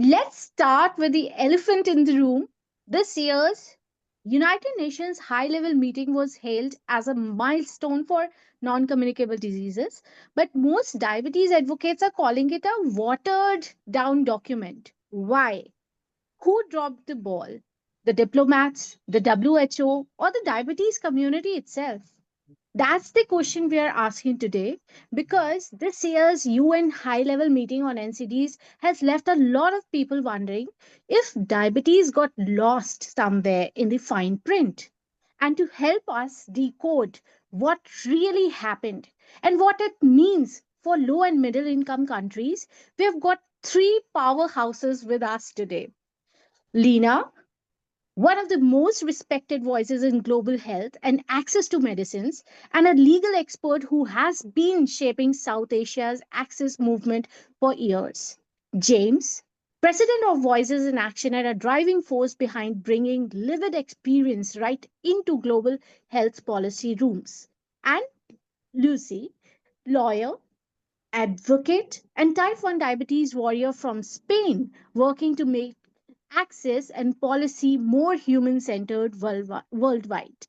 Let's start with the elephant in the room. This year's United Nations high level meeting was hailed as a milestone for non communicable diseases, but most diabetes advocates are calling it a watered down document. Why? Who dropped the ball? The diplomats, the WHO, or the diabetes community itself? That's the question we are asking today because this year's UN high level meeting on NCDs has left a lot of people wondering if diabetes got lost somewhere in the fine print. And to help us decode what really happened and what it means for low and middle income countries, we've got three powerhouses with us today. Leena, one of the most respected voices in global health and access to medicines, and a legal expert who has been shaping South Asia's access movement for years. James, president of Voices in Action and a driving force behind bringing lived experience right into global health policy rooms. And Lucy, lawyer, advocate, and type 1 diabetes warrior from Spain, working to make access and policy more human centered worldwide.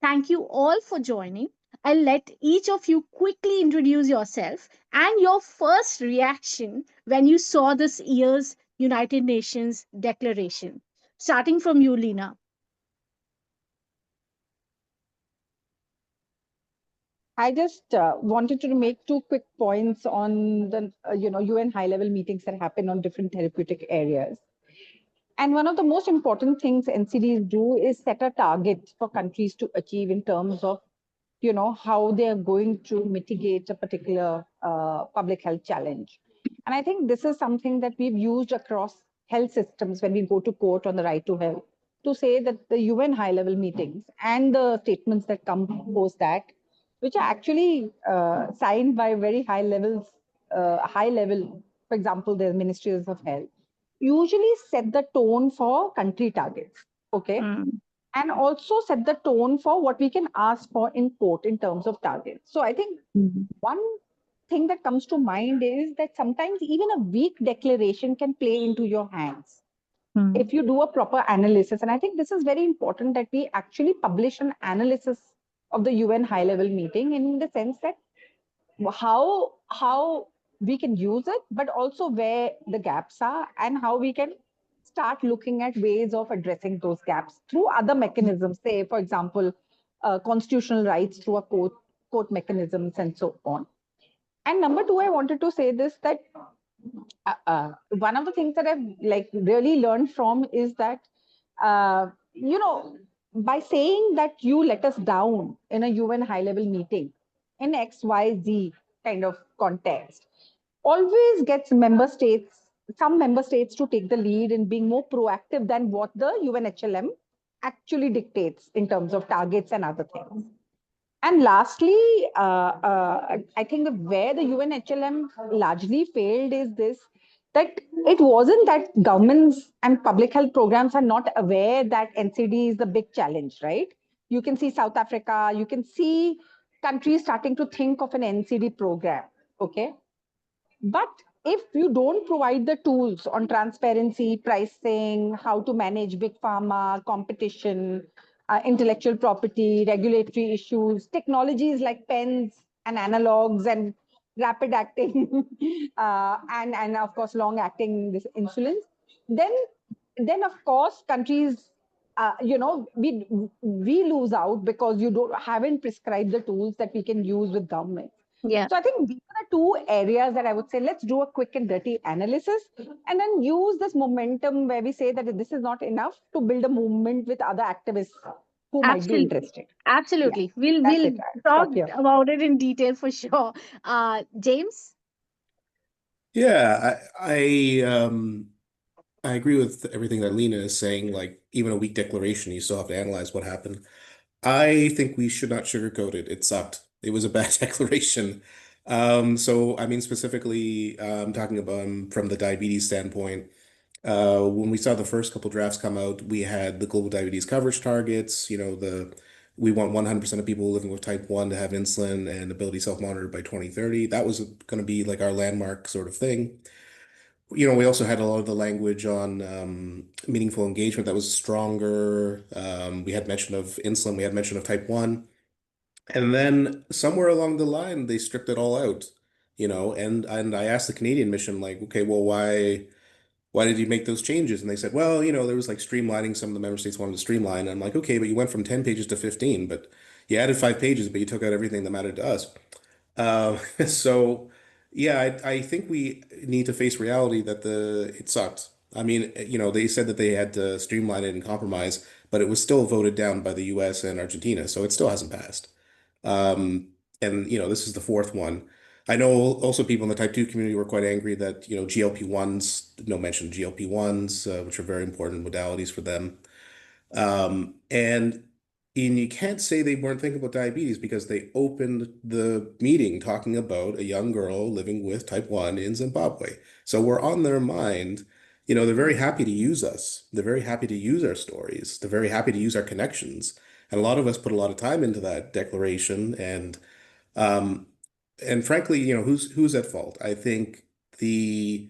Thank you all for joining. I'll let each of you quickly introduce yourself and your first reaction when you saw this year's United Nations declaration. Starting from you, Lena. I just wanted to make two quick points on the UN high level meetings that happen on different therapeutic areas. And one of the most important things NCDs do is set a target for countries to achieve in terms of how they are going to mitigate a particular public health challenge. And I think this is something that we've used across health systems when we go to court on the right to health to say that the UN high level meetings and the statements that come post that, which are actually signed by very high level, for example, the ministries of health, usually set the tone for country targets. Okay, Mm, and also set the tone for what we can ask for in court in terms of targets. So I think mm, one thing that comes to mind is that sometimes even a weak declaration can play into your hands mm. if you do a proper analysis. And I think this is very important that we actually publish an analysis of the UN high level meeting in the sense that how we can use it, but also where the gaps are and how we can start looking at ways of addressing those gaps through other mechanisms. Say, for example, constitutional rights through a court mechanisms and so on. And number two, I wanted to say this that one of the things that I've like really learned from is that by saying that you let us down in a UN high level meeting in XYZ kind of context always gets some member states to take the lead in being more proactive than what the UNHLM actually dictates in terms of targets and other things. And lastly, I think where the UNHLM largely failed is this that it wasn't that governments and public health programs are not aware that NCD is the big challenge, right? You can see South Africa, you can see countries starting to think of an NCD program, okay? But if you don't provide the tools on transparency, pricing, how to manage big pharma, competition, intellectual property, regulatory issues, technologies like pens and analogs and rapid acting, and of course long acting insulins, then then of course countries we lose out because you don't haven't prescribed the tools that we can use with government. Yeah. So I think these are the two areas that I would say let's do a quick and dirty analysis and then use this momentum where we say that this is not enough to build a movement with other activists who might be Absolutely. interested. Yeah, Absolutely. We'll that's we'll it. I'll talk stop here. about it in detail for sure. James? Yeah, I agree with everything that Lena is saying. Like even a weak declaration, you still have to analyze what happened. I think we should not sugarcoat it. It sucked. It was a bad declaration. So I mean specifically, talking about from the diabetes standpoint. When we saw the first couple drafts come out, we had the global diabetes coverage targets. We want 100% of people living with type 1 to have insulin and ability self-monitored by 2030. That was going to be like our landmark sort of thing. we also had a lot of the language on meaningful engagement that was stronger. We had mention of insulin, we had mention of type 1. And then somewhere along the line, they stripped it all out, and I asked the Canadian mission, like, okay, well, why did you make those changes? And they said, well, there was like streamlining. Some of the member states wanted to streamline. And I'm like, okay, but you went from 10 pages to 15, but you added 5 pages, but you took out everything that mattered to us. So yeah, I think we need to face reality that it sucked. I mean, they said that they had to streamline it and compromise, but it was still voted down by the US and Argentina, so it still hasn't passed. Um, and this is the fourth one. I know also people in the type 2 community were quite angry that, GLP-1s, no mention of GLP-1s, which are very important modalities for them. And you can't say they weren't thinking about diabetes because they opened the meeting talking about a young girl living with type 1 in Zimbabwe. So we're on their mind. They're very happy to use us. They're very happy to use our stories. They're very happy to use our connections. And a lot of us put a lot of time into that declaration. Um, and frankly, who's at fault? I think the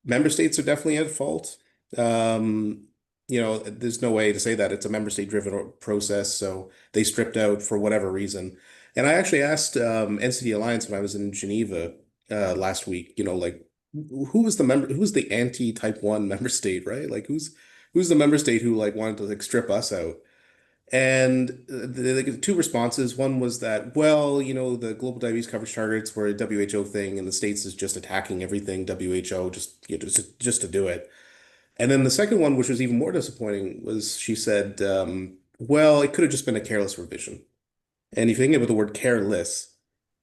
member states are definitely at fault. Um, there's no way to say that. It's a member state driven process, so they stripped out for whatever reason. And I actually asked NCD Alliance when I was in Geneva last week, like who was the anti type 1 member state, right? Like who's the member state who like wanted to like strip us out? And the two responses, one was that, well, the global diabetes coverage targets were a WHO thing, and the states is just attacking everything WHO just to do it. And then the second one, which was even more disappointing, was she said, well, it could have just been a careless revision. And if you think about the word careless,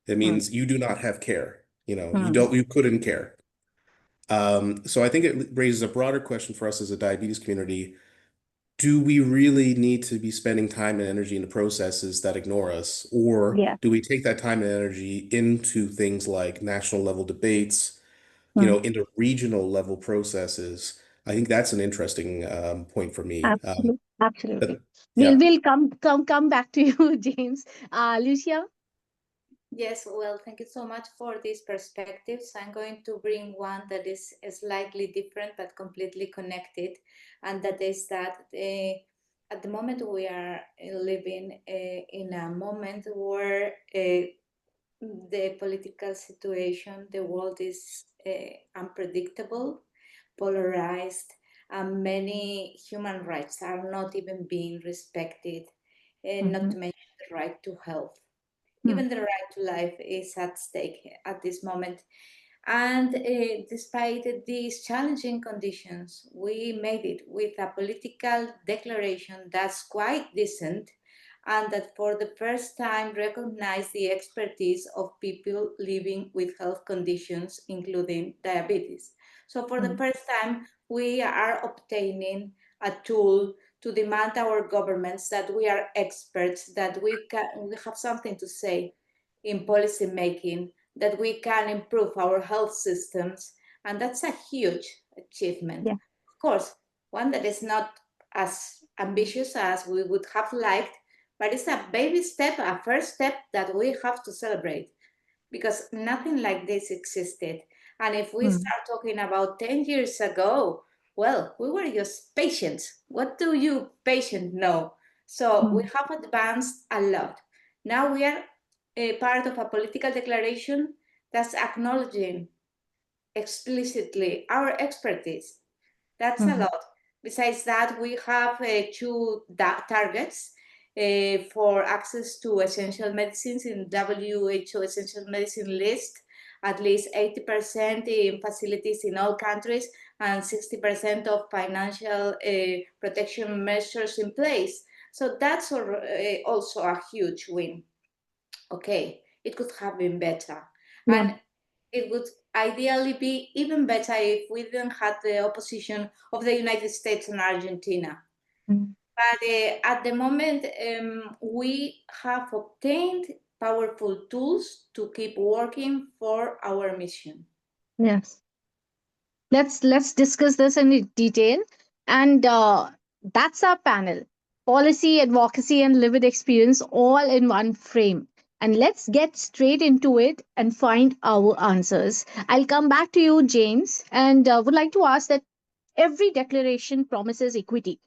it Hmm. means you do not have care. Hmm. You couldn't care. So I think it raises a broader question for us as a diabetes community. Do we really need to be spending time and energy into processes that ignore us? Or Yeah. do we take that time and energy into things like national level debates, Hmm. into regional level processes? I think that's an interesting point for me. Absolutely. Absolutely. But We'll yeah, we'll come back to you, James. Lucia. Yes, well, thank you so much for these perspectives. I'm going to bring one that is slightly different but completely connected, and that is that at the moment we are living in a moment where the political situation, the world is unpredictable, polarized, and many human rights are not even being respected, not to mention the right to health. Hmm. Even the right to life is at stake at this moment. And despite these challenging conditions, we made it with a political declaration that's quite decent and that for the first time recognized the expertise of people living with health conditions, including diabetes. So for the Hmm. first time, we are obtaining a tool to demand our governments that we are experts, that we have something to say in policy making, that we can improve our health systems, and that's a huge achievement. Yeah. Of course, one that is not as ambitious as we would have liked, but it's a baby step, a first step that we have to celebrate because nothing like this existed. And if we Hmm. start talking about 10 years ago, well, we were just patients. What do you patient know? So we Hmm. have advanced a lot. Now we are a part of a political declaration that's acknowledging explicitly our expertise. That's a Hmm. lot. Besides that, we have two targets for access to essential medicines in WHO essential medicine list, at least 80% in facilities in all countries and 60% of financial protection measures in place. So that's also a huge win. Okay, it could have been better. Yeah. And it would ideally be even better if we didn't have the opposition of the United States and Argentina. Hmm. But at the moment, we have obtained powerful tools to keep working for our mission. Yes. Let's discuss this in detail. And that's our panel: policy, advocacy, and lived experience all in one frame. And let's get straight into it and find our answers. I'll come back to you, James, and would like to ask that every declaration promises equity.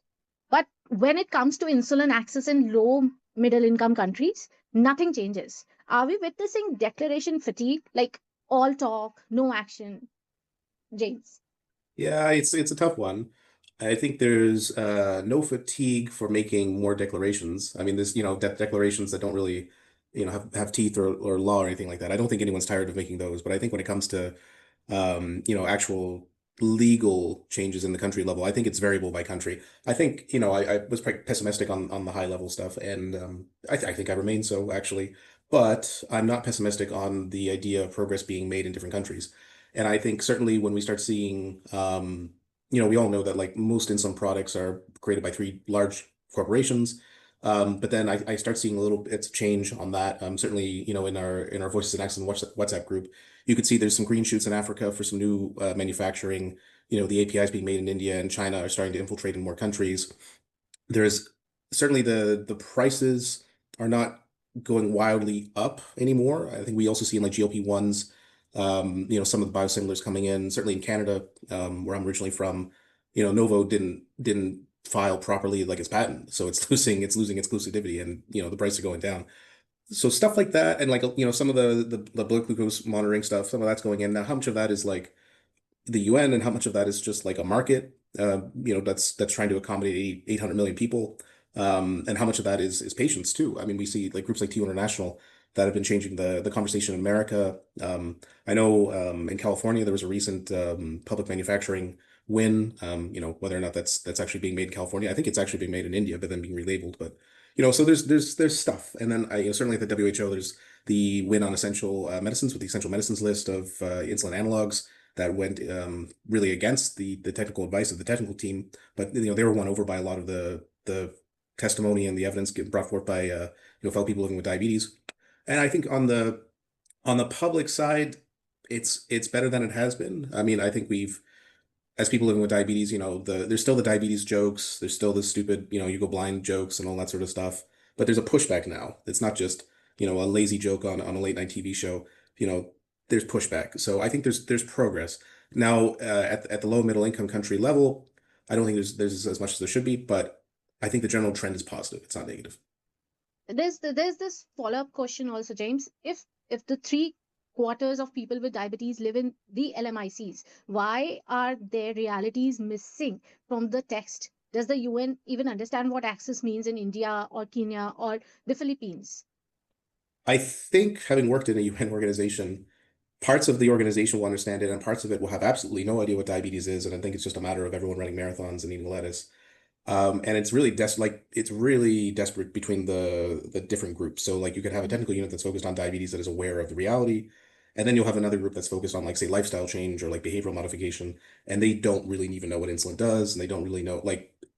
But when it comes to insulin access in low middle income countries, nothing changes. Are we witnessing declaration fatigue, like all talk, no action? James. Yeah, it's a tough one. I think there's no fatigue for making more declarations. I mean, there's, declarations that don't really, have teeth or law or anything like that. I don't think anyone's tired of making those, but I think when it comes to actual legal changes in the country level, I think it's variable by country. I think, I was quite pessimistic on the high level stuff, and I think I remain so actually, but I'm not pessimistic on the idea of progress being made in different countries. And I think certainly when we start seeing, we all know that like most insulin products are created by three large corporations. But then I start seeing a little bits of change on that. Certainly, in our Voices in Action WhatsApp group, you could see there's some green shoots in Africa for some new manufacturing. The APIs being made in India and China are starting to infiltrate in more countries. There's certainly the prices are not going wildly up anymore. I think we also see in like GLP-1s, some of the biosimilars coming in, certainly in Canada, where I'm originally from, Novo didn't file properly like its patent. So it's losing exclusivity, and the prices are going down. So stuff like that, and like some of the blood glucose monitoring stuff, some of that's going in. Now, how much of that is like the UN and how much of that is just like a market, that's trying to accommodate 800 million people, and how much of that is patients too. I mean, we see like groups like TU International that have been changing the conversation in America. I know in California there was a recent public manufacturing win. Whether or not that's actually being made in California, I think it's actually being made in India, but then being relabeled. But so there's stuff, and then certainly at the WHO there's the win on essential medicines with the essential medicines list of insulin analogs that went really against the technical advice of the technical team, but they were won over by a lot of the testimony and the evidence brought forth by fellow people living with diabetes. And I think on the public side, it's better than it has been. I mean, I think as people living with diabetes, there's still the diabetes jokes, there's still the stupid, you go blind jokes and all that sort of stuff. But there's a pushback now. It's not just, a lazy joke on a late night TV show. There's pushback. So I think there's progress. Now, at the low middle income country level, I don't think there's as much as there should be, but I think the general trend is positive. It's not negative. There's this follow-up question also, James. If the three quarters of people with diabetes live in the LMICs, why are their realities missing from the text? Does the UN even understand what access means in India or Kenya or the Philippines? I think having worked in a UN organization, parts of the organization will understand it and parts of it will have absolutely no idea what diabetes is. And I think it's just a matter of everyone running marathons and eating lettuce. And it's really desperate between the different groups. So like you could have a technical unit that's focused on diabetes that is aware of the reality, and then you'll have another group that's focused on like say lifestyle change or like behavioral modification, and they don't really even know what insulin does, and they don't really know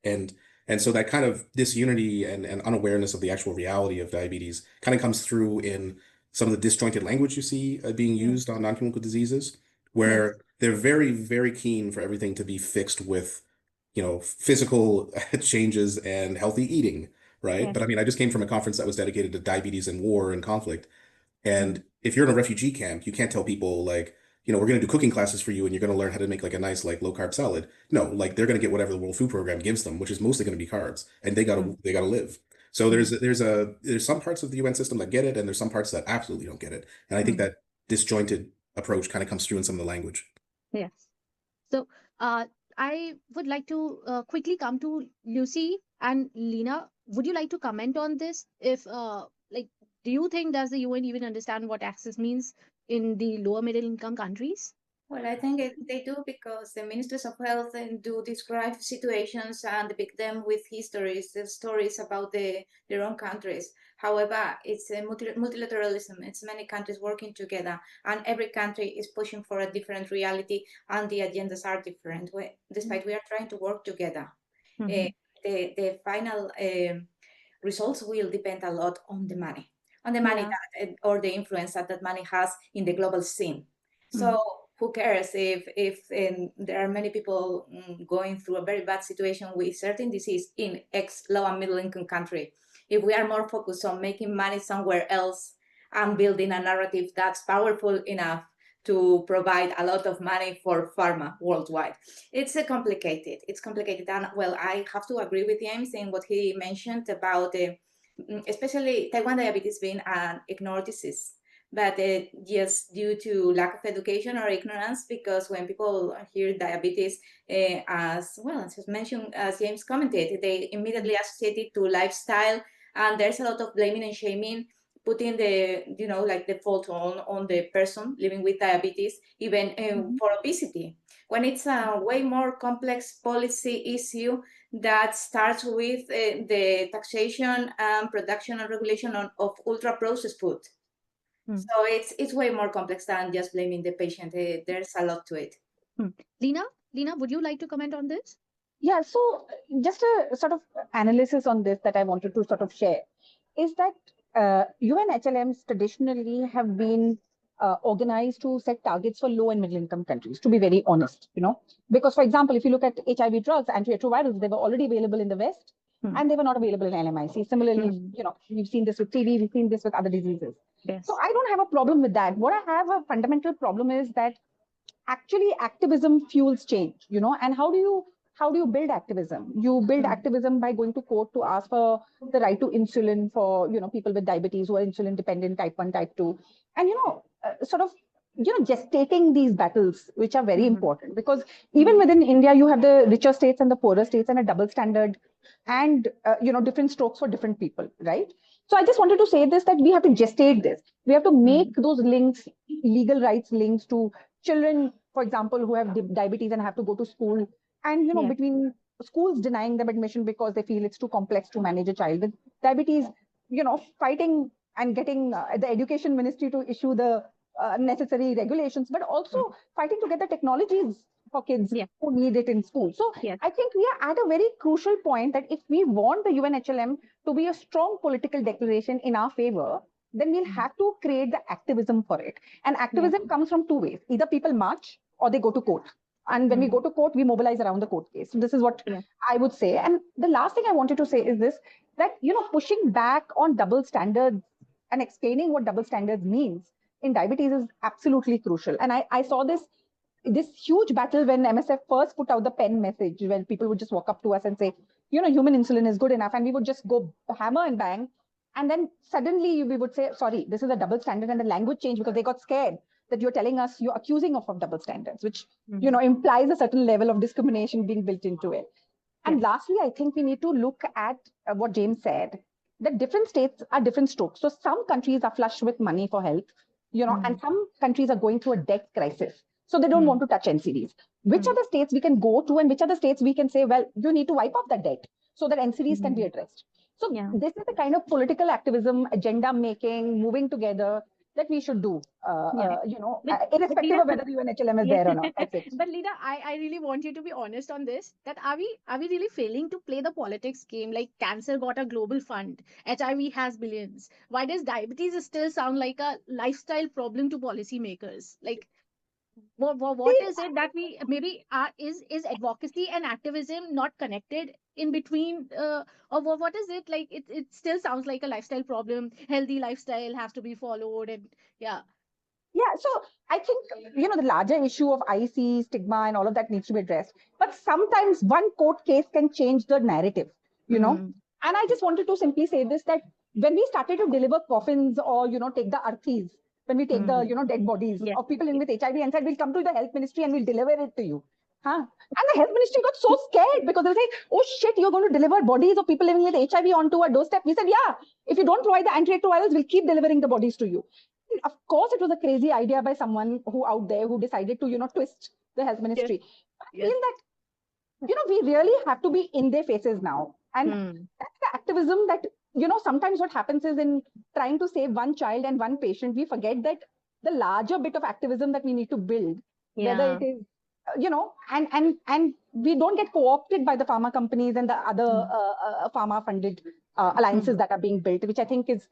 and so that kind of disunity and unawareness of the actual reality of diabetes kind of comes through in some of the disjointed language you see being used on non-communicable diseases, Yes. where they're very, very keen for everything to be fixed with physical changes and healthy eating, right? But Yes. I mean, I just came from a conference that was dedicated to diabetes and war and conflict. Mm. And if you're in a refugee camp, you can't tell people like, we're going to do cooking classes for you and you're going to learn how to make like a nice like low carb salad. No, like they're going to get whatever the World Food Program gives them, which is mostly going to be carbs, and Mm. they gotta live. So Mm. there's some parts of the UN system that get it, and there's some parts that absolutely don't get it. And I think Mm. that disjointed approach kind of comes through in some of the language. Yes. So, I would like to quickly come to Lucy and Lena. Would you like to comment on this? If, like, do you think does the UN even understand what access means in the lower middle income countries? Well, I think they do because the ministers of health do describe situations and depict them with histories, the stories about their own countries. However, it's a multilateralism. It's many countries working together, and every country is pushing for a different reality, and the agendas are different. Despite we are trying to work together, uh, Mm-hmm. the final results will depend a lot on the money Yeah. that or the influence that money has in the global scene. Mm. So who cares if there are many people going through a very bad situation with certain disease in low and middle income country? If we are more focused on making money somewhere else and building a narrative that's powerful enough to provide a lot of money for pharma worldwide. It's complicated. It's complicated. And well, I have to agree with James in what he mentioned about especially type 1 diabetes being an ignored disease. But just due to lack of education or ignorance, because when people hear diabetes, as well, as mentioned, as James commented, they immediately associate it to lifestyle, and there's a lot of blaming and shaming, putting the, like the fault on the person living with diabetes, even for obesity, when it's a way more complex policy issue that starts with the taxation and production and regulation of ultra processed food. So it's way more complex than just blaming the patient. There's a lot to it. Leena, would you like to comment on this? Yeah, so just a sort of analysis on this that I wanted to sort of share is that UNHLMs traditionally have been organized to set targets for low and middle income countries, to be very honest, because, for example, if you look at HIV drugs, antiretrovirals, they were already available in the West and they were not available in LMIC. Similarly, we've seen this with TB, we've seen this with other diseases. Yes. So I don't have a problem with that. What I have a fundamental problem is that actually activism fuels change, and how do you build activism? You build activism by going to court to ask for the right to insulin for people with diabetes who are insulin dependent, type 1, type 2, and sort of gestating these battles, which are very important, because even within India you have the richer states and the poorer states and a double standard and different strokes for different people, right? So I just wanted to say this, that we have to gestate this. We have to make those links, legal rights links to children, for example, who have diabetes and have to go to school, and between schools denying them admission because they feel it's too complex to manage a child with diabetes, fighting and getting the education ministry to issue the necessary regulations, but also fighting to get the technologies for kids who need it in school. So I think we are at a very crucial point that if we want the UNHLM to be a strong political declaration in our favor, then we'll have to create the activism for it. And activism comes from two ways. Either people march or they go to court. And when we go to court, we mobilize around the court case. So this is what I would say. And the last thing I wanted to say is this, that, pushing back on double standards and explaining what double standards means in diabetes is absolutely crucial. And I saw this huge battle when MSF first put out the pen message, when people would just walk up to us and say, human insulin is good enough. And we would just go hammer and bang. And then suddenly we would say, sorry, this is a double standard, and the language changed because they got scared that you're telling us, you're accusing of double standards, which, implies a certain level of discrimination being built into it. And lastly, I think we need to look at what James said, that different states are different strokes. So some countries are flush with money for health, and some countries are going through a debt crisis. So they don't want to touch NCDs. Which are the states we can go to, and which are the states we can say, well, you need to wipe off that debt so that NCDs can be addressed. So this is the kind of political activism, agenda making, moving together that we should do, irrespective of whether the UNHLM is there or not. That's it. But Leena, I really want you to be honest on this, that are we really failing to play the politics game? Like cancer got a global fund, HIV has billions. Why does diabetes still sound like a lifestyle problem to policymakers? Like, what is it that we maybe is advocacy and activism not connected in between, or what is it like? It still sounds like a lifestyle problem. Healthy lifestyle has to be followed, and so I think the larger issue of IC stigma and all of that needs to be addressed, but sometimes one court case can change the narrative, and I just wanted to simply say this, that when we started to deliver coffins or take the arthis, when we take the dead bodies of people in with HIV and said, we'll come to the health ministry and we'll deliver it to you. And the health ministry got so scared because they'll say, oh shit, you're going to deliver bodies of people living with HIV onto our doorstep. We said, yeah, if you don't provide the antiretrovirals, we'll keep delivering the bodies to you. And of course, it was a crazy idea by someone who out there who decided to, twist the health ministry. I feel that, we really have to be in their faces now. And that's the activism that, sometimes what happens is, in trying to save one child and one patient, we forget that the larger bit of activism that we need to build, whether it is, and we don't get co-opted by the pharma companies and the other pharma funded alliances that are being built, which I think is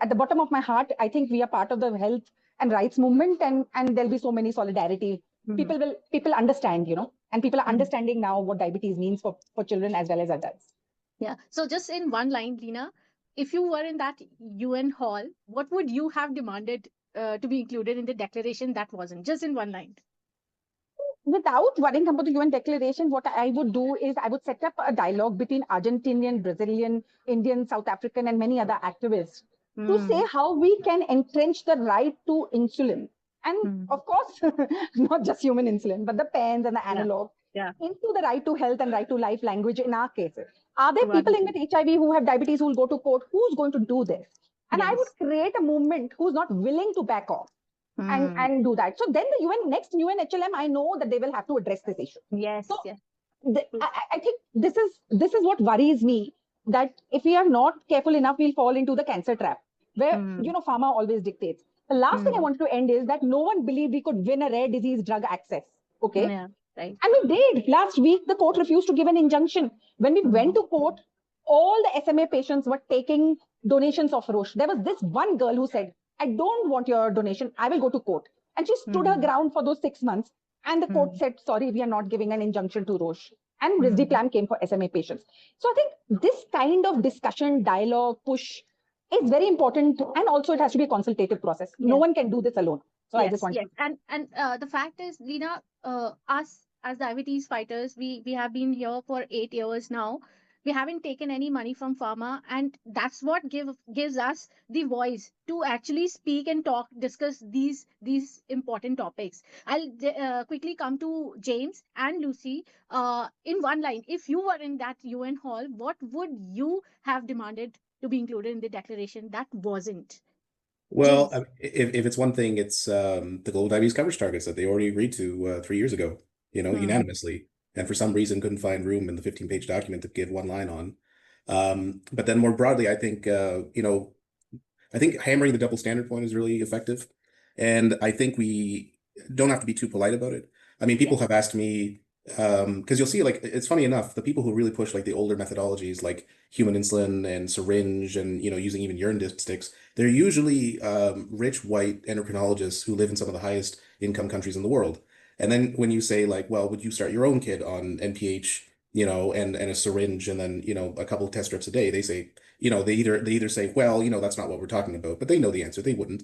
at the bottom of my heart. I think we are part of the health and rights movement, and there'll be so many solidarity. People understand, and people are understanding now what diabetes means for children as well as adults. Yeah. So just in one line, Leena, if you were in that UN hall, what would you have demanded to be included in the declaration that wasn't? Just in one line. Without worrying about the UN declaration, what I would do is I would set up a dialogue between Argentinian, Brazilian, Indian, South African, and many other activists to say how we can entrench the right to insulin. And of course, not just human insulin, but the pens and the analog into the right to health and right to life language in our cases. Are there people living with HIV who have diabetes who will go to court? Who's going to do this? And I would create a movement who's not willing to back off and do that. So then the next UNHLM, I know that they will have to address this issue. Yes. So I think this is what worries me, that if we are not careful enough, we'll fall into the cancer trap, where pharma always dictates. The last thing I wanted to end is that no one believed we could win a rare disease drug access. Okay. Yeah, right. And we did. Last week, the court refused to give an injunction. When we went to court, all the SMA patients were taking donations of Roche. There was this one girl who said, I don't want your donation. I will go to court. And she stood her ground for those 6 months. And the court said, sorry, we are not giving an injunction to Roche. And Risdiplam came for SMA patients. So I think this kind of discussion, dialogue, push is very important. And also it has to be a consultative process. No one can do this alone. So I just want to... And the fact is, Leena, us as diabetes fighters, we have been here for 8 years now. We haven't taken any money from pharma, and that's what gives us the voice to actually speak and talk, discuss these important topics. I'll quickly come to James and Lucy. In one line, if you were in that UN hall, what would you have demanded to be included in the declaration that wasn't? Well, James. if it's one thing, it's the global diabetes coverage targets that they already agreed to 3 years ago, unanimously, and for some reason couldn't find room in the 15-page document to give one line on. But then more broadly, I think I think hammering the double standard point is really effective, and I think we don't have to be too polite about it. I mean, people have asked me, because you'll see, like, it's funny enough, the people who really push like the older methodologies, like human insulin and syringe and using even urine dipsticks, they're usually rich white endocrinologists who live in some of the highest income countries in the world. And then when you say, like, well, would you start your own kid on NPH, and a syringe and then a couple of test strips a day, they say, they either say, well, that's not what we're talking about, but they know the answer. They wouldn't,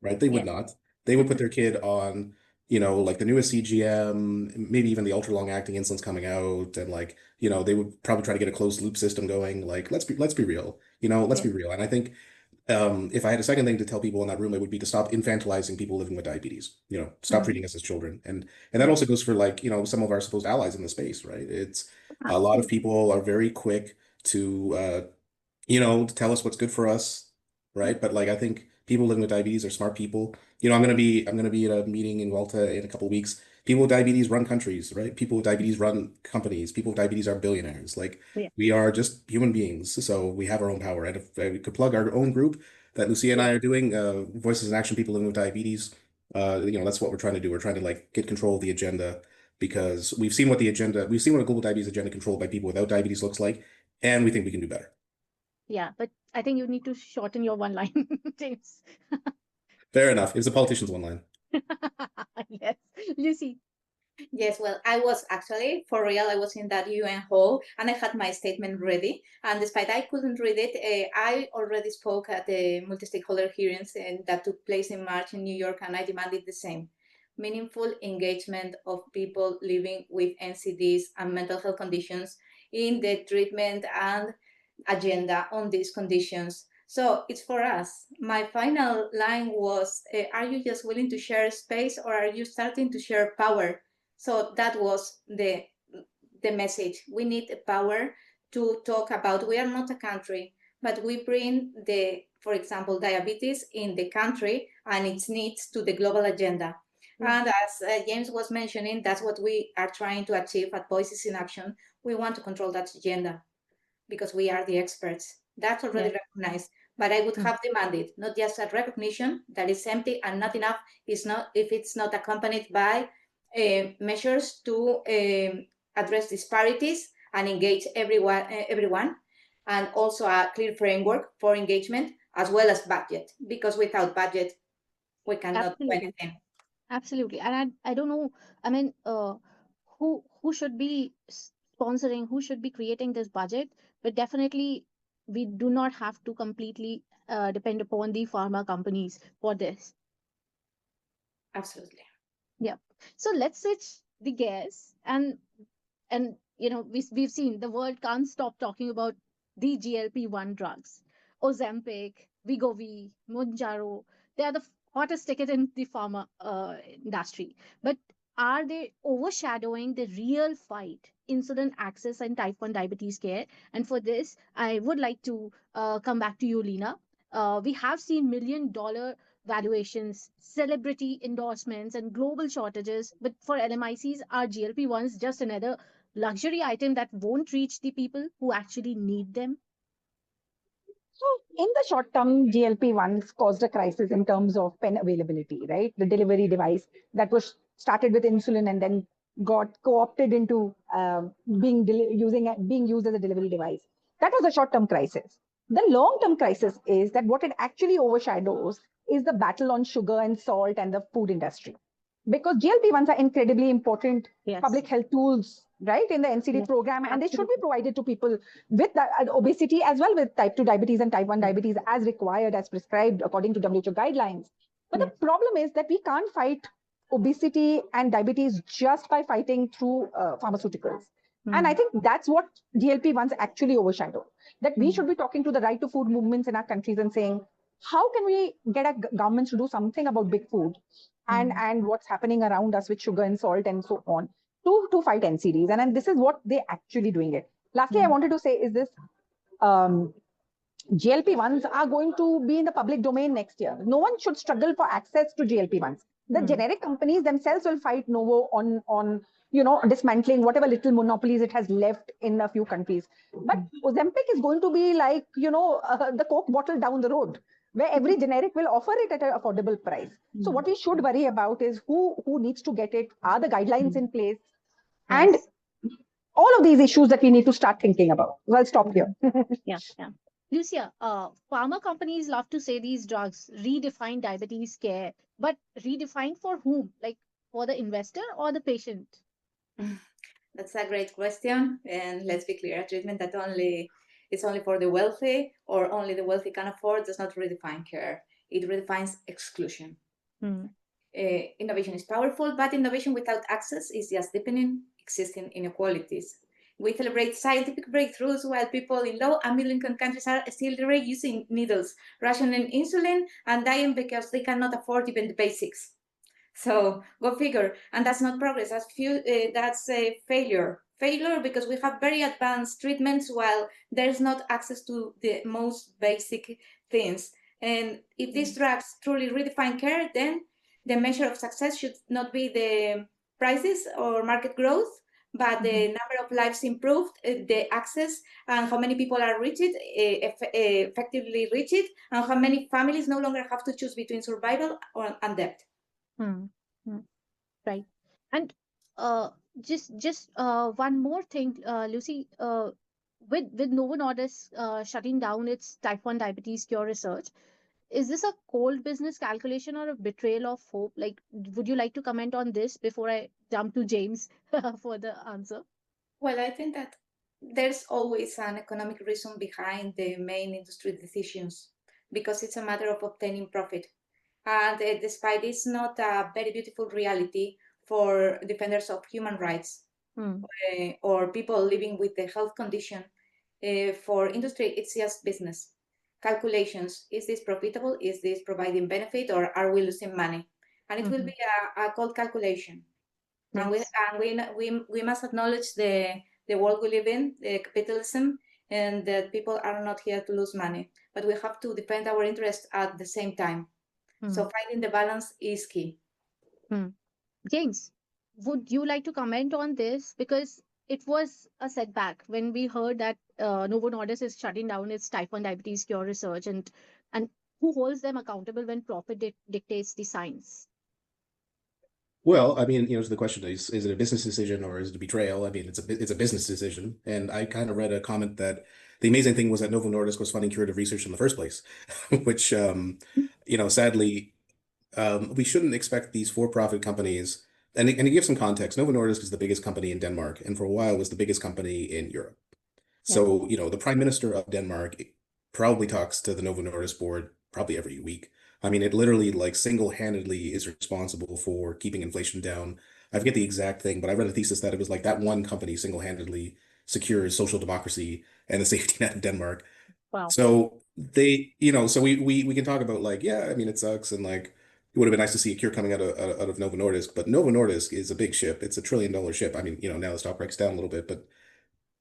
right? They would not. They would put their kid on like the newest CGM, maybe even the ultra long acting insulin's coming out, and like, they would probably try to get a closed loop system going. Like, let's be real, let's be real. And I think if I had a second thing to tell people in that room, it would be to stop infantilizing people living with diabetes, stop treating us as children. And that also goes for, like, some of our supposed allies in the space, right? It's a lot of people are very quick to to tell us what's good for us, right? But like, I think people living with diabetes are smart people. I'm gonna be at a meeting in Malta in a couple of weeks. People with diabetes run countries, right? People with diabetes run companies. People with diabetes are billionaires. Like, we are just human beings, so we have our own power. And if we could plug our own group that Lucia and I are doing, Voices in Action, People Living with Diabetes, that's what we're trying to do. We're trying to, like, get control of the agenda, because we've seen what a global diabetes agenda controlled by people without diabetes looks like, and we think we can do better. Yeah, but I think you need to shorten your one line, James. Fair enough. It was a politician's one line. Yes. Lucy. Yes, well, I was actually, for real, I was in that UN hall and I had my statement ready. And despite I couldn't read it, I already spoke at the multi-stakeholder hearings that took place in March in New York, and I demanded the same. Meaningful engagement of people living with NCDs and mental health conditions in the treatment and agenda on these conditions. So it's for us. My final line was, are you just willing to share space, or are you starting to share power? So that was the message. We need power to talk about. We are not a country, but we bring for example, diabetes in the country and its needs to the global agenda. And as James was mentioning, that's what we are trying to achieve at Voices in Action. We want to control that agenda because we are the experts. That's already recognized. But I would have demanded not just a recognition that is empty and not enough, if it's not accompanied by measures to address disparities and engage everyone, and also a clear framework for engagement, as well as budget, because without budget, we cannot do anything. Absolutely. And I don't know, I mean, who should be sponsoring, who should be creating this budget, but definitely we do not have to completely depend upon the pharma companies for this. Absolutely. Yeah. So let's switch the gears, and we've seen the world can't stop talking about the GLP-1 drugs. Ozempic, Wegovy, Mounjaro, they are the hottest ticket in the pharma industry. But are they overshadowing the real fight, insulin access and type 1 diabetes care? And for this, I would like to come back to you, Leena. We have seen $1 million valuations, celebrity endorsements, and global shortages. But for LMICs, are GLP-1s just another luxury item that won't reach the people who actually need them? So in the short term, GLP-1s caused a crisis in terms of pen availability, right? The delivery device that was started with insulin and then got co-opted into being used as a delivery device. That was a short-term crisis. The long-term crisis is that what it actually overshadows is the battle on sugar and salt and the food industry. Because GLP-1s are incredibly important Yes. public health tools, right, in the NCD Yes, program, and they should be absolutely. provided to people with obesity as well with type 2 diabetes and type 1 diabetes as required, as prescribed according to WHO guidelines. But Yes. the problem is that we can't fight obesity and diabetes just by fighting through pharmaceuticals. And I think that's what GLP-1s actually overshadow. That we should be talking to the right to food movements in our countries and saying, how can we get our governments to do something about big food and what's happening around us with sugar and salt and so on to fight NCDs? And this is what they're actually doing it. Lastly, I wanted to say is this. GLP-1s are going to be in the public domain next year. No one should struggle for access to GLP-1s. The generic companies themselves will fight Novo on dismantling whatever little monopolies it has left in a few countries. But Ozempic is going to be like the Coke bottle down the road, where every generic will offer it at an affordable price. So what we should worry about is who needs to get it. Are the guidelines in place? And Yes. all of these issues that we need to start thinking about. So I'll stop here. Yeah. Yeah. Lucia, pharma companies love to say these drugs redefine diabetes care, but redefine for whom? Like for the investor or the patient? That's a great question. And let's be clear, a treatment that is only for the wealthy or only the wealthy can afford does not redefine care. It redefines exclusion. Innovation is powerful, but innovation without access is just deepening existing inequalities. We celebrate scientific breakthroughs while people in low and middle income countries are still reusing needles, rationing insulin, and dying because they cannot afford even the basics. So go figure. And that's not progress. That's a failure. Failure because we have very advanced treatments while there's not access to the most basic things. And if these drugs truly redefine care, then the measure of success should not be the prices or market growth, but the number of lives improved, the access, and how many people are reached, effectively reached, and how many families no longer have to choose between survival and death. Right. And just one more thing, Lucy, with Novo Nordisk shutting down its type 1 diabetes cure research, is this a cold business calculation or a betrayal of hope? Like, would you like to comment on this before I jump to James for the answer? Well, I think that there's always an economic reason behind the main industry decisions because it's a matter of obtaining profit. And despite it's not a very beautiful reality for defenders of human rights or people living with a health condition, for industry, it's just business. Calculations, is this profitable? Is this providing benefit or are we losing money? And it will be a cold calculation. Yes. And we must acknowledge the world we live in, the capitalism, and that people are not here to lose money, but we have to defend our interests at the same time. So finding the balance is key. James, would you like to comment on this? Because it was a setback when we heard that Novo Nordisk is shutting down its type 1 diabetes cure research, and who holds them accountable when profit dictates the science? Well, I mean, so the question is it a business decision or is it a betrayal? I mean, it's a business decision. And I kind of read a comment that the amazing thing was that Novo Nordisk was funding curative research in the first place, which, sadly, we shouldn't expect these for-profit companies. And to give some context, Novo Nordisk is the biggest company in Denmark, and for a while was the biggest company in Europe. So, the Prime Minister of Denmark probably talks to the Novo Nordisk board probably every week. I mean, it literally like single-handedly is responsible for keeping inflation down. I forget the exact thing, but I read a thesis that it was like that one company single-handedly secures social democracy and the safety net of Denmark. Wow. So they, you know, so we can talk about like, yeah, I mean, it sucks, and like it would have been nice to see a cure coming out of Novo Nordisk, but Novo Nordisk is a big ship. It's $1 trillion ship. I mean, you know, now the stock breaks down a little bit, but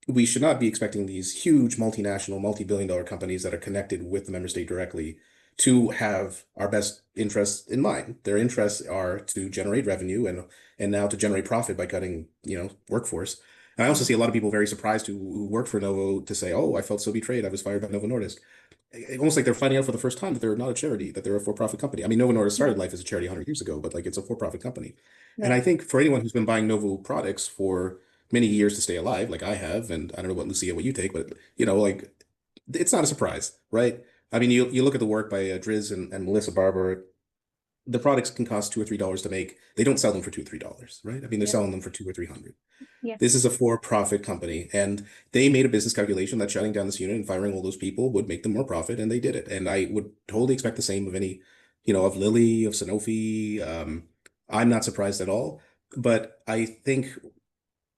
we should not be expecting these huge multinational, multi-billion-dollar companies that are connected with the member state directly to have our best interests in mind. Their interests are to generate revenue and now to generate profit by cutting, you know, workforce. And I also see a lot of people very surprised who work for Novo to say, "Oh, I felt so betrayed. I was fired by Novo Nordisk." Almost like they're finding out for the first time that they're not a charity, that they're a for-profit company. I mean, Novo Nordisk started life as a charity 100 years ago, but like it's a for-profit company. And I Right. think for anyone who's been buying Novo products for many years to stay alive, like I have, and I don't know what Lucia, what you take, but you know, like it's not a surprise, right? I mean, you look at the work by Driz and Melissa Barber. The products can cost $2 or $3 to make. They don't sell them for $2 or $3, right? I mean, they're Yes. selling them for 200 or 300. Yes. This is a for-profit company, and they made a business calculation that shutting down this unit and firing all those people would make them more profit, and they did it. And I would totally expect the same of any, you know, of Lilly, of Sanofi. I'm not surprised at all. But I think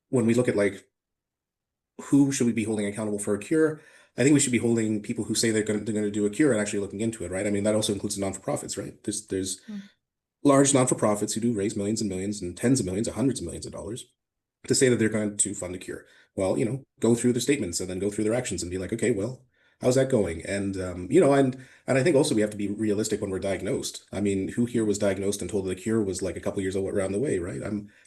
when we look at like who should we be holding accountable for a cure, I think we should be holding people who say they're going to do a cure and actually looking into it, right? I mean, that also includes the non-for-profits, right? There's Mm. large non-for-profits who do raise millions and millions and tens of millions and hundreds of millions of dollars to say that they're going to fund a cure. Well, you know, go through their statements and then go through their actions and be like, okay, well, how's that going? And you know, and I think also we have to be realistic when we're diagnosed. I mean, who here was diagnosed and told that a cure was like a couple years around the way, right?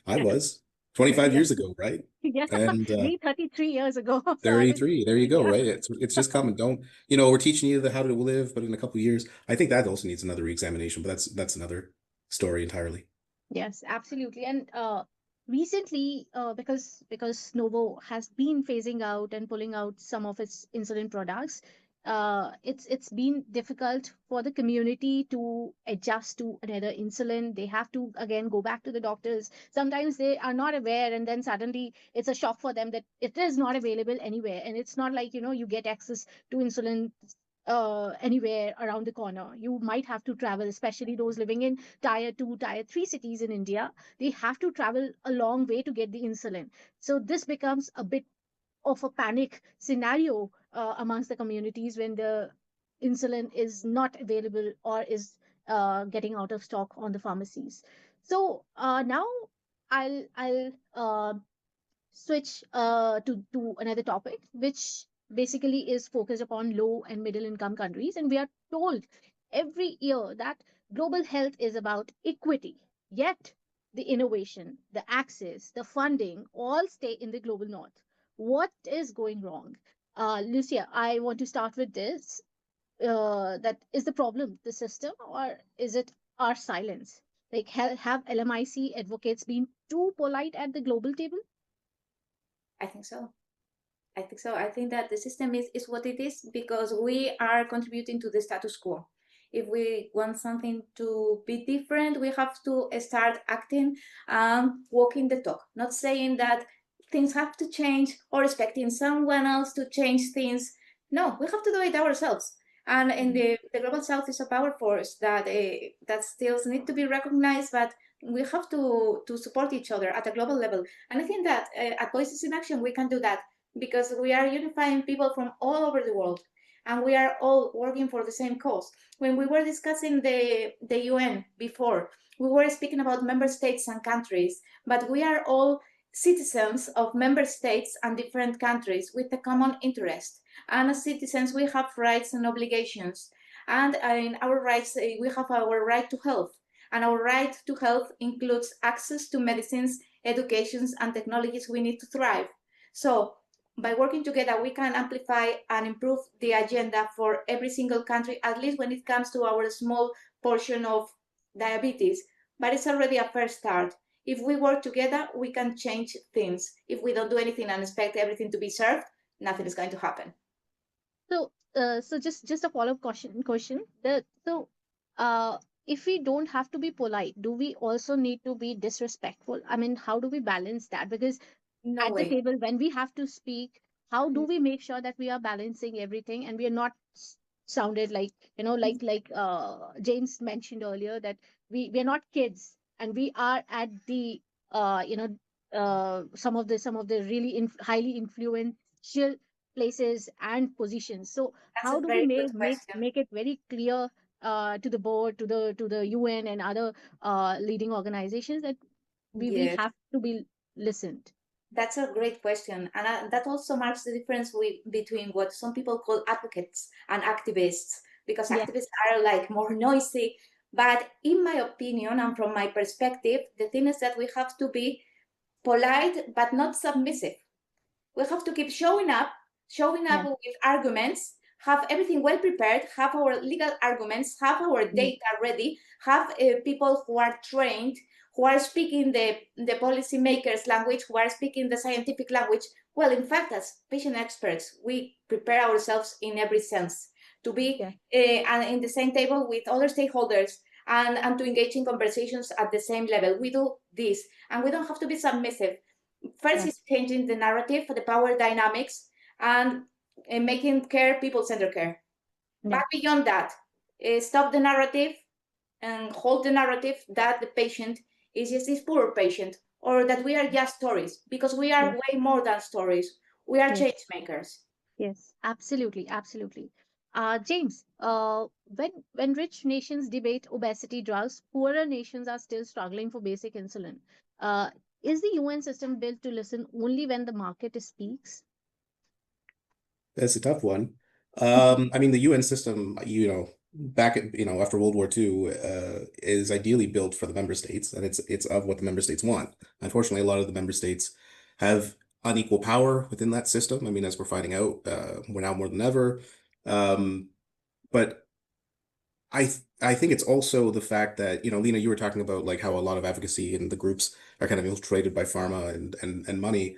I was 25 Yeah. years ago, right? Yeah. And Me 33 years ago. So I was, 33, there you go, yeah. right? It's just coming. Don't, you know, we're teaching you how to live, but in a couple of years, I think that also needs another reexamination, but that's another story entirely. Yes, absolutely. And recently, because Novo has been phasing out and pulling out some of its insulin products, it's been difficult for the community to adjust to another insulin. They have to again go back to the doctors. Sometimes they are not aware, and then suddenly it's a shock for them that it is not available anywhere. And it's not like, you get access to insulin anywhere around the corner. You might have to travel, especially those living in tier 2, tier 3 cities in India. They have to travel a long way to get the insulin. So this becomes a bit of a panic scenario amongst the communities when the insulin is not available or is getting out of stock on the pharmacies. So now I'll switch to another topic, which basically is focused upon low and middle income countries. And we are told every year that global health is about equity. Yet, the innovation, the access, the funding all stay in the global north. What is going wrong? Lucia, I want to start with this. That is the problem, the system, or is it our silence? Like, have LMIC advocates been too polite at the global table? I think so. I think so. I think that the system is what it is because we are contributing to the status quo. If we want something to be different, we have to start acting and walking the talk, not saying that things have to change or expecting someone else to change things. No, we have to do it ourselves. And in the global south is a power force that still need to be recognized, but we have to support each other at a global level. And I think that at Voices in Action, we can do that because we are unifying people from all over the world and we are all working for the same cause. When we were discussing the UN before, we were speaking about member states and countries, but we are all citizens of member states and different countries with a common interest. And as citizens, we have rights and obligations. And in our rights, we have our right to health. And our right to health includes access to medicines, educations, and technologies we need to thrive. So by working together, we can amplify and improve the agenda for every single country, at least when it comes to our small portion of diabetes. But it's already a first start. If we work together, we can change things. If we don't do anything and expect everything to be served, nothing is going to happen. So just a follow-up question. Uh, if we don't have to be polite, do we also need to be disrespectful? I mean, how do we balance that? Because No at the way. table, when we have to speak, How do we make sure that we are balancing everything and we are not sounded like, James mentioned earlier, that we are not kids and we are at the some of the really highly influential places and positions. So That's how a do we very good question. make it very clear to the board, to the UN and other leading organizations, that we Yes. have to be listened. That's a great question. And that also marks the difference between what some people call advocates and activists, because Yeah, activists are like more noisy. But in my opinion, and from my perspective, the thing is that we have to be polite but not submissive. We have to keep showing up yeah, with arguments, have everything well prepared, have our legal arguments, have our yeah, data ready, have people who are trained, who are speaking the policymakers' language, who are speaking the scientific language. Well, in fact, as patient experts, we prepare ourselves in every sense to be yeah, in the same table with other stakeholders and to engage in conversations at the same level. We do this, and we don't have to be submissive. First yeah, is changing the narrative, the power dynamics, and making care people-centered care. yeah. But beyond that, stop the narrative and hold the narrative that the patient is just this poor patient, or that we are just stories, because we are Yes, way more than stories. We are yes, change makers. yes, absolutely, absolutely. James, when rich nations debate obesity drugs, poorer nations are still struggling for basic insulin. Uh, is the UN system built to listen only when the market speaks? That's a tough one. I mean, the UN system, back at, after World War II, is ideally built for the member states, and it's of what the member states want. Unfortunately, a lot of the member states have unequal power within that system. I mean, as we're finding out, we're now more than ever. Um, but I think it's also the fact that, Lena, you were talking about like how a lot of advocacy in the groups are kind of infiltrated by pharma and money.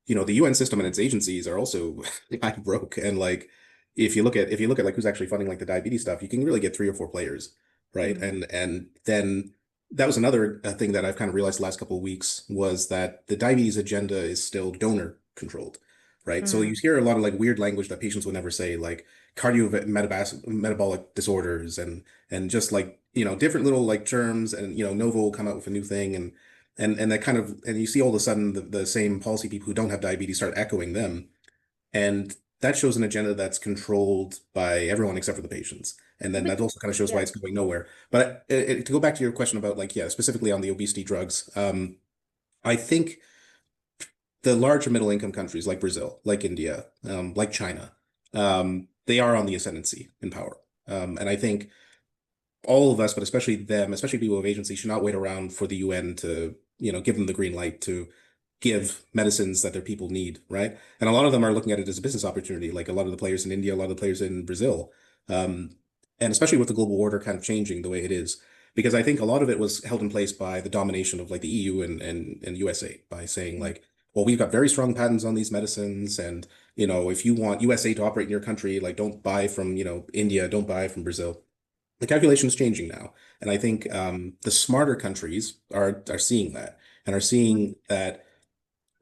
The UN system and its agencies are also kind of broke. And like, if you look at like who's actually funding like the diabetes stuff, you can really get three or four players, right? Mm, And then that was another thing that I've kind of realized the last couple of weeks was that the diabetes agenda is still donor controlled, right? So you mm, hear a lot of like weird language that patients would never say, like metabolic disorders and just like different little like terms, and Novo will come out with a new thing, and that kind of, and you see all of a sudden the same policy people who don't have diabetes start echoing them, and that shows an agenda that's controlled by everyone except for the patients, and then that because, also kind of shows why yeah, it's going nowhere. But to go back to your question about like, yeah, specifically on the obesity drugs, I think the larger middle income countries like Brazil, like India, like China, they are on the ascendancy in power, and I think all of us, but especially them, especially people with agency, should not wait around for the UN to, give them the green light to give medicines that their people need, right? And a lot of them are looking at it as a business opportunity, like a lot of the players in India, a lot of the players in Brazil, um, and especially with the global order kind of changing the way it is, because I think a lot of it was held in place by the domination of like the EU and USA by saying mm, like, well, we've got very strong patents on these medicines, and if you want USA to operate in your country, like don't buy from India, don't buy from Brazil. The calculation is changing now, and I think the smarter countries are seeing that and are mm, seeing that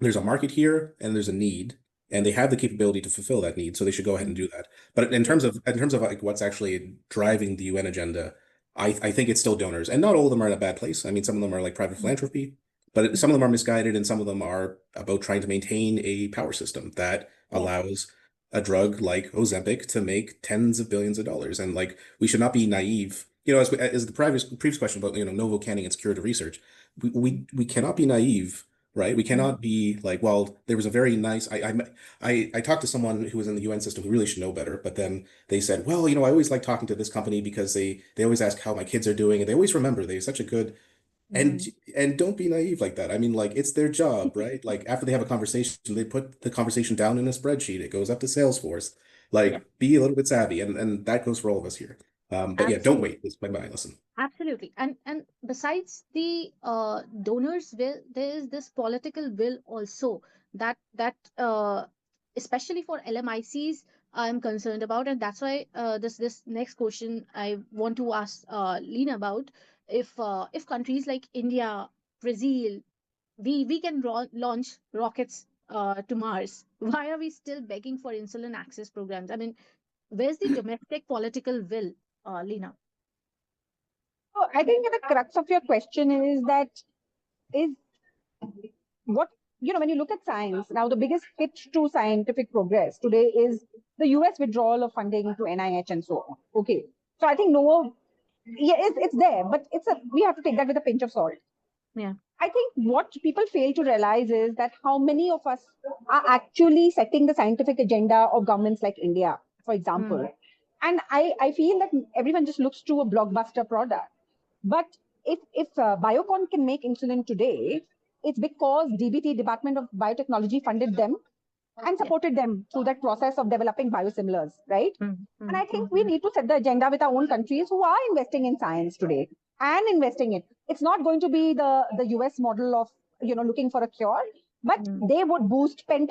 there's a market here and there's a need, and they have the capability to fulfill that need, so they should go ahead and mm, do that. But in yeah, terms of like what's actually driving the UN agenda, I think it's still donors, and not all of them are in a bad place. I mean, some of them are like private mm, philanthropy, but mm, some of them are misguided, and some of them are about trying to maintain a power system that yeah, allows a drug like Ozempic to make tens of billions of dollars. And like, we should not be naive. As the previous question about novo canning its curative research, we cannot be naive, right? We mm, cannot be like, well, there was a very nice. I talked to someone who was in the UN system who really should know better, but then they said, well, I always like talking to this company because they always ask how my kids are doing, and they always remember they have such a good. and mm, and don't be naive like that. I mean, like, it's their job, right? Like, after they have a conversation, they put the conversation down in a spreadsheet. It goes up to Salesforce. yeah, Like, be a little bit savvy, and that goes for all of us here. But yeah, don't absolutely. wait. It's my listen. Absolutely. And besides the donors will, there is this political will also, that especially for LMICs I'm concerned about. And that's why this next question I want to ask Leena about, if countries like India, Brazil, we can launch rockets to Mars? Why are we still begging for insulin access programs? I mean, where's the domestic political will, Leena? So I think the crux of your question is that is what, when you look at science, now the biggest hit to scientific progress today is the US withdrawal of funding to NIH and so on. Okay. So I think no, yeah, it's there, but we have to take that with a pinch of salt. Yeah. I think what people fail to realize is that how many of us are actually setting the scientific agenda of governments like India, for example. And I feel that everyone just looks to a blockbuster product. But if Biocon can make insulin today, it's because DBT, Department of Biotechnology, funded them and supported them through that process of developing biosimilars, right? And I think we need to set the agenda with our own countries who are investing in science today and investing it. It's not going to be the US model of looking for a cure, but they would boost pen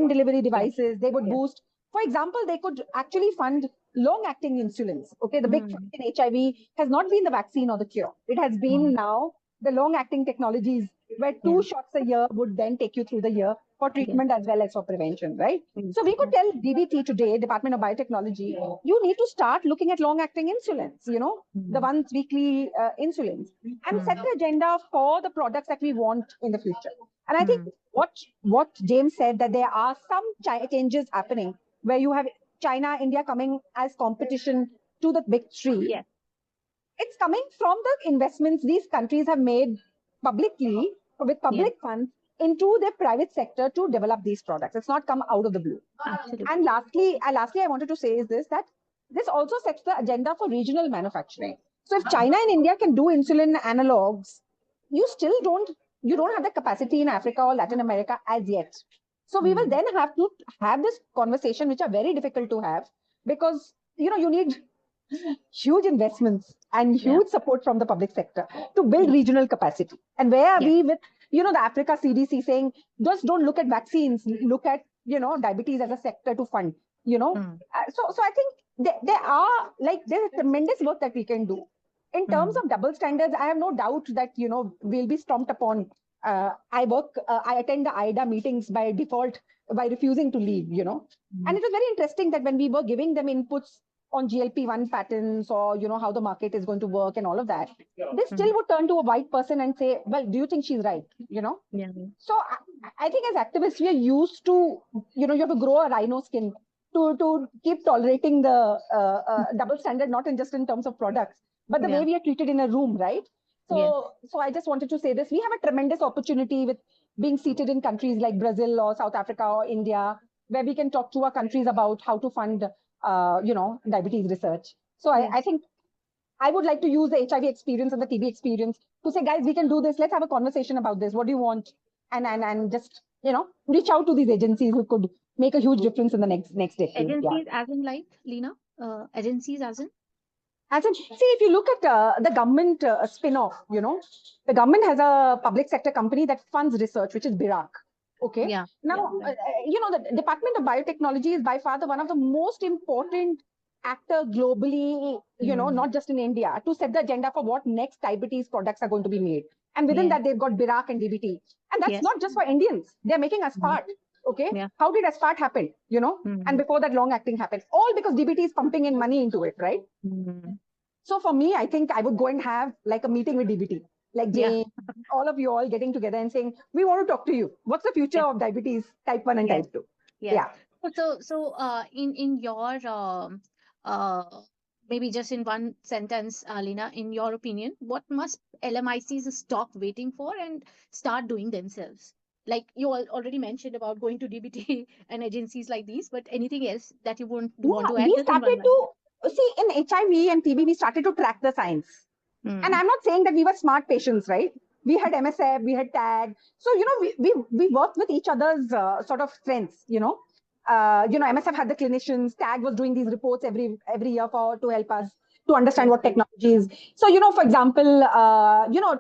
delivery devices. They would boost, for example, they could actually fund long-acting insulins. Okay, the big fight in HIV has not been the vaccine or the cure. It has been now the long-acting technologies where 2 shots a year would then take you through the year for treatment as well as for prevention, right? So we could tell DBT today, Department of Biotechnology, you need to start looking at long-acting insulins, the once weekly insulins, and set the agenda for the products that we want in the future. And I think what James said, that there are some changes happening where you have China, India coming as competition to the big three. Yes. It's coming from the investments these countries have made publicly with public funds into the private sector to develop these products. It's not come out of the blue. Absolutely. And lastly, I wanted to say is this, that this also sets the agenda for regional manufacturing. So if China and India can do insulin analogs, you don't have the capacity in Africa or Latin America as yet. So we will then have to have this conversation, which are very difficult to have, because you need huge investments and huge support from the public sector to build regional capacity. And where are we with, the Africa CDC saying, just don't look at vaccines, look at, diabetes as a sector to fund, So I think there's a tremendous work that we can do. In terms of double standards, I have no doubt that, we'll be stomped upon. I attend the AIDA meetings by default by refusing to leave, And it was very interesting that when we were giving them inputs on GLP-1 patents or, how the market is going to work and all of that, they still would turn to a white person and say, well, do you think she's right? So I think as activists, we are used to, you have to grow a rhino skin to keep tolerating the double standard, not just in terms of products, but the way we are treated in a room, right? So I just wanted to say this. We have a tremendous opportunity with being seated in countries like Brazil or South Africa or India, where we can talk to our countries about how to fund diabetes research. So I think I would like to use the HIV experience and the TB experience to say, guys, we can do this. Let's have a conversation about this. What do you want? And just, reach out to these agencies who could make a huge difference in the next decade. Agencies as in like, Leena? Agencies as in? See, if you look at the government spin-off, the government has a public sector company that funds research, which is BIRAC. Okay. Yeah. Now, the Department of Biotechnology is by far one of the most important actor globally, not just in India, to set the agenda for what next diabetes products are going to be made. And within that, they've got BIRAC and DBT. And that's not just for Indians. They're making Aspart. Okay. Yeah. How did Aspart happen? And before that, long acting happened. All because DBT is pumping in money into it, right? So for me, I think I would go and have like a meeting with DBT, like Jane, all of you all getting together and saying, we want to talk to you. What's the future of diabetes type 1 and type 2? Yeah. So in your maybe just in one sentence, Leena, in your opinion, what must LMICs stop waiting for and start doing themselves? Like you already mentioned about going to DBT and agencies like these, but anything else that you want to add? We started to see in HIV and TB, we started to track the science. And I'm not saying that we were smart patients, right? We had MSF, we had TAG. So, we worked with each other's sort of strengths, MSF had the clinicians, TAG was doing these reports every year to help us to understand what technologies. So, for example,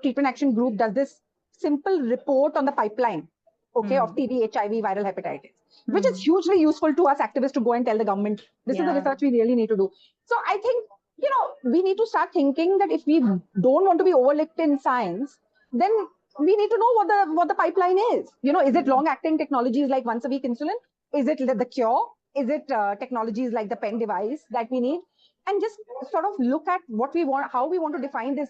Treatment Action Group does this simple report on the pipeline, of TB, HIV, viral hepatitis, which is hugely useful to us activists to go and tell the government, this is the research we really need to do. So I think, we need to start thinking that if we don't want to be overlooked in science, then we need to know what the pipeline is. Is it long acting technologies like once a week insulin? Is it the cure? Is it technologies like the pen device that we need? And just sort of look at what we want, how we want to define this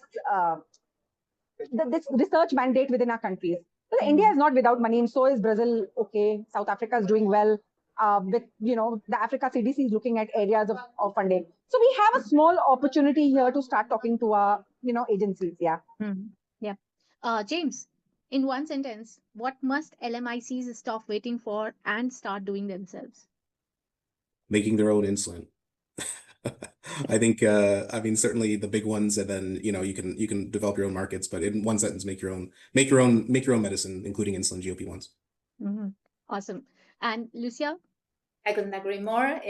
research mandate within our countries. So India is not without money, and so is Brazil. Okay, South Africa is doing well. With the Africa CDC is looking at areas of funding. So we have a small opportunity here to start talking to our agencies. Yeah. Yeah. James, in one sentence, what must LMICs stop waiting for and start doing themselves? Making their own insulin. I think I mean certainly the big ones, and then you can develop your own markets, but in one sentence, make your own medicine, including insulin, GLP-1s. Awesome. And Lucia? I couldn't agree more.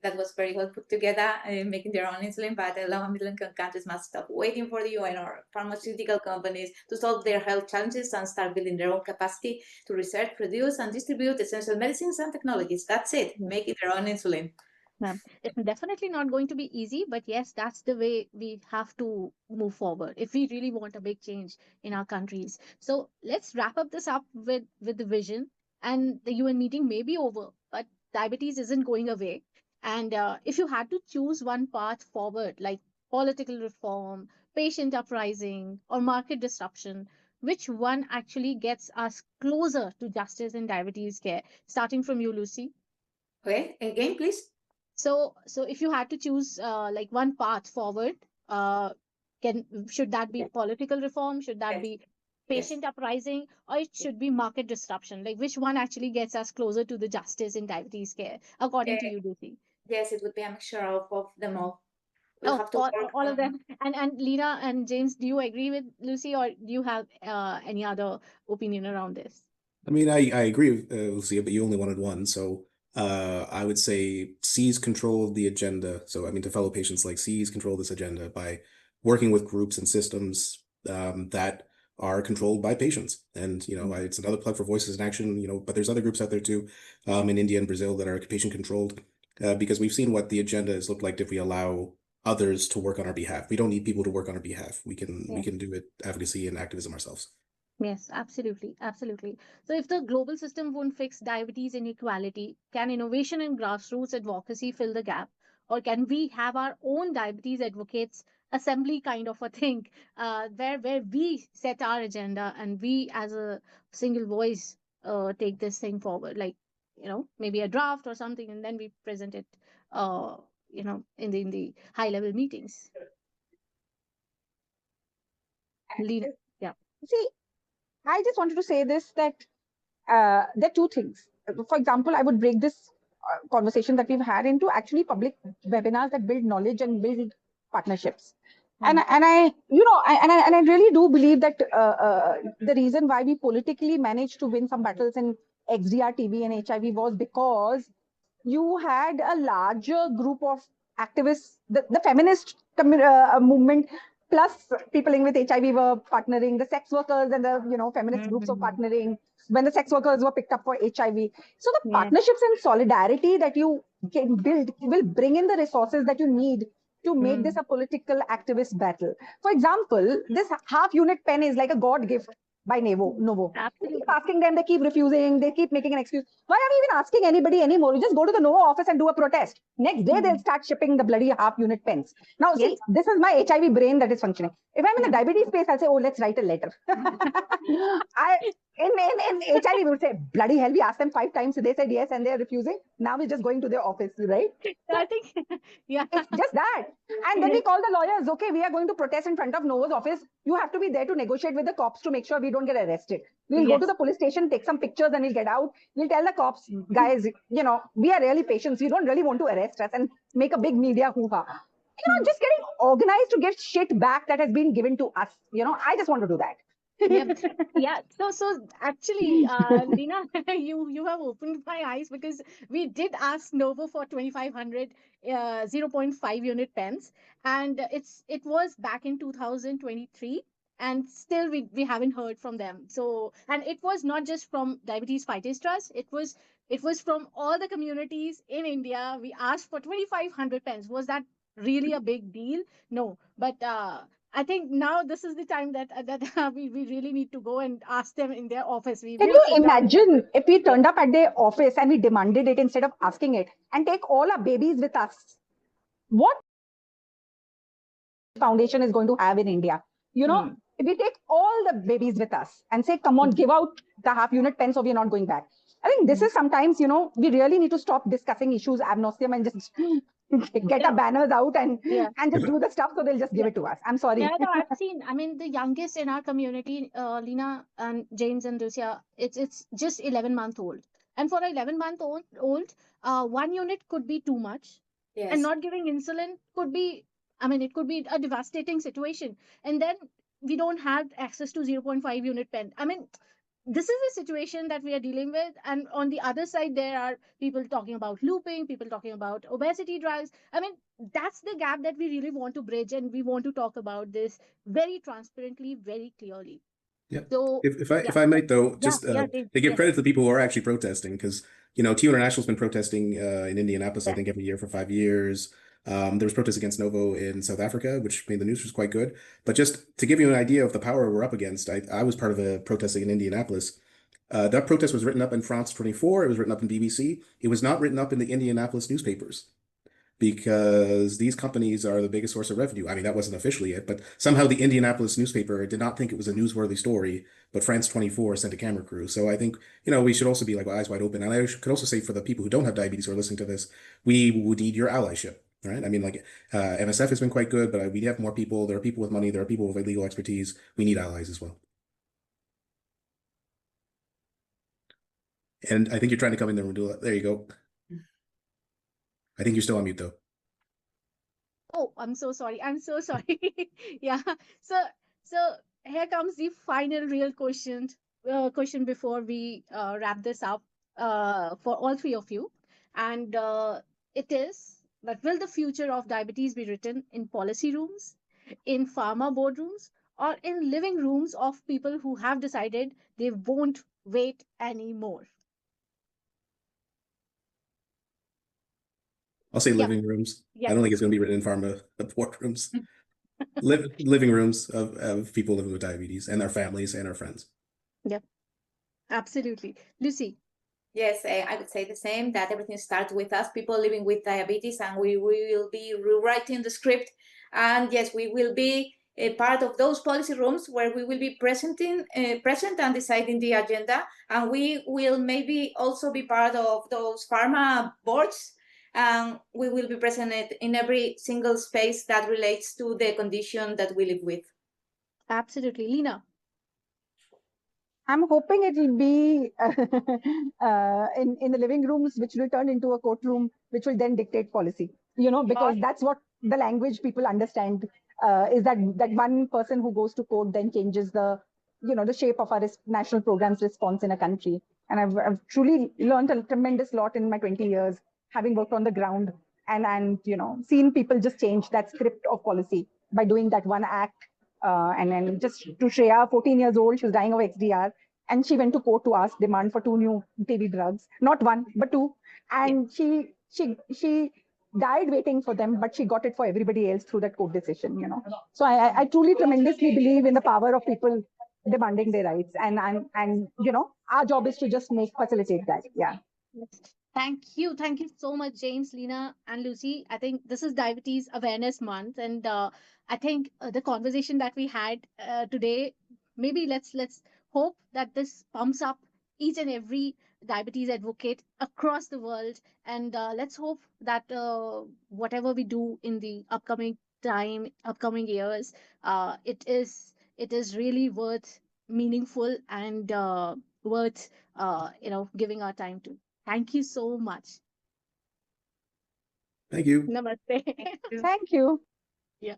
That was very well put together, making their own insulin, but low and middle income countries must stop waiting for the UN or pharmaceutical companies to solve their health challenges and start building their own capacity to research, produce, and distribute essential medicines and technologies. That's it, making their own insulin. It's definitely not going to be easy, but yes, that's the way we have to move forward if we really want a big change in our countries. So let's wrap up this up with the vision. And the UN meeting may be over, but diabetes isn't going away. And if you had to choose one path forward, like political reform, patient uprising, or market disruption, which one actually gets us closer to justice in diabetes care? Starting from you, Lucy. Okay, again, please. So if you had to choose like one path forward, should that be political reform? Should that Yes. be patient uprising, or it should be market disruption? Like which one actually gets us closer to the justice in diabetes care, according to you, Lucy? Yes, it would be a mixture of them all. We'll have to all, work all of on. them. And Leena and James, do you agree with Lucy, or do you have any other opinion around this? I mean, I agree with Lucia, but you only wanted one, so I would say seize control of the agenda. So I mean, to fellow patients, like seize control of this agenda by working with groups and systems that are controlled by patients. And it's another plug for Voices in Action. But there's other groups out there too, in India and Brazil that are patient controlled, because we've seen what the agenda has looked like if we allow others to work on our behalf. We don't need people to work on our behalf. We can do it, advocacy and activism ourselves. Yes, absolutely, absolutely. So if the global system won't fix diabetes inequality, can innovation and grassroots advocacy fill the gap? Or can we have our own diabetes advocates assembly kind of a thing, where we set our agenda and we as a single voice take this thing forward, like, maybe a draft or something, and then we present it, in the high level meetings. Leena, yeah. See, I just wanted to say this, that there are two things. For example, I would break this conversation that we've had into actually public webinars that build knowledge and build partnerships. And I really do believe that the reason why we politically managed to win some battles in XDR, TB, and HIV was because you had a larger group of activists, the feminist movement, plus people living with HIV were partnering, the sex workers and the feminist groups were partnering when the sex workers were picked up for HIV. So the partnerships and solidarity that you can build will bring in the resources that you need to make this a political activist battle. For example, this half unit pen is like a God gift by Novo. They keep asking them, they keep refusing, they keep making an excuse. Why are we even asking anybody anymore? You just go to the Novo office and do a protest. Next day, they'll start shipping the bloody half unit pens. Now, see, this is my HIV brain that is functioning. If I'm in the diabetes space, I'll say, oh, let's write a letter. In HIV, we would say, bloody hell, we asked them 5 times. They said yes, and they're refusing. Now we're just going to their office, right? I think, yeah. It's just that. And then we call the lawyers, okay, we are going to protest in front of Novo's office. You have to be there to negotiate with the cops to make sure we don't get arrested. We'll go to the police station, take some pictures, and we'll get out. We'll tell the cops, guys, we are really patients. We don't really want to arrest us and make a big media hoo-ha. Just getting organized to get shit back that has been given to us. I just want to do that. Yeah. So actually, Leena, you have opened my eyes, because we did ask Novo for 2,500 0.5 unit pens, and it was back in 2023, and still we haven't heard from them. So, and it was not just from Diabetes Fighters Trust, it was from all the communities in India. We asked for 2,500 pens. Was that really a big deal? No, but I think now this is the time that we really need to go and ask them in their office. We Can will you sit down with them. imagine if we turned up at their office and we demanded it instead of asking it, and take all our babies with us? What foundation is going to have in India? If we take all the babies with us and say, come on, give out the half unit pen so we're not going back. I think this is sometimes, we really need to stop discussing issues ab nauseam and just get our banners out and just do the stuff so they'll just give it to us. I'm sorry. Yeah, no, I've seen. I mean, the youngest in our community, Leena and James and Lucia, it's just 11-month old. And for an 11-month old, 1 unit could be too much. And Yes. not giving insulin could be, I mean, it could be a devastating situation. And then we don't have access to 0.5 unit pen. I mean, this is a situation that we are dealing with. And on the other side, there are people talking about looping, people talking about obesity drives. I mean, that's the gap that we really want to bridge, and we want to talk about this very transparently, very clearly. Yeah. So If I might though, just Dave, to give yes, credit to the people who are actually protesting, because TU International's been protesting in Indianapolis, I yes, think every year for 5 years. There was protests against Novo in South Africa, which made the news, was quite good. But just to give you an idea of the power we're up against, I was part of a protesting in Indianapolis. That protest was written up in France 24. It was written up in BBC. It was not written up in the Indianapolis newspapers, because these companies are the biggest source of revenue. I mean, that wasn't officially it, but somehow the Indianapolis newspaper did not think it was a newsworthy story, but France 24 sent a camera crew. So I think, we should also be like eyes wide open. And I could also say, for the people who don't have diabetes who are listening to this, we would need your allyship, right? I mean, like MSF has been quite good, but we have more people. There are people with money. There are people with legal expertise. We need allies as well. And I think you're trying to come in there and do it. There you go. I think you're still on mute though. Oh, I'm so sorry. I'm so sorry. Yeah. So here comes the final real question before we wrap this up for all three of you. And it is that, will the future of diabetes be written in policy rooms, in pharma boardrooms, or in living rooms of people who have decided they won't wait anymore? I'll say Yeah. living rooms. I Yeah. don't think it's going to be written in pharma boardrooms. Living rooms of people living with diabetes and their families and our friends. Yeah. Absolutely. Lucy. Yes, I would say the same, that everything starts with us, people living with diabetes, and we will be rewriting the script. And yes, we will be a part of those policy rooms where we will be present and deciding the agenda. And we will maybe also be part of those pharma boards. And we will be present in every single space that relates to the condition that we live with. Absolutely. Leena. I'm hoping it will be in the living rooms, which will turn into a courtroom, which will then dictate policy. Because that's what the language people understand, is that one person who goes to court then changes the shape of our national program's response in a country. And I've truly learned a tremendous lot in my 20 years, having worked on the ground and seen people just change that script of policy by doing that one act. And then just to Shreya, 14 years old, she was dying of XDR, and she went to court to ask demand for 2 new TB drugs, not one but 2, and she died waiting for them, but she got it for everybody else through that court decision. So I truly tremendously believe in the power of people demanding their rights, and our job is to just facilitate that. Yeah. Thank you. Thank you so much, James, Leena, and Lucy. I think this is Diabetes Awareness Month, and I think the conversation that we had today, maybe let's hope that this pumps up each and every diabetes advocate across the world, and let's hope that whatever we do in the upcoming years, it is really worth meaningful and worth giving our time to. Thank you so much. Thank you. Namaste. Thank you. Yeah.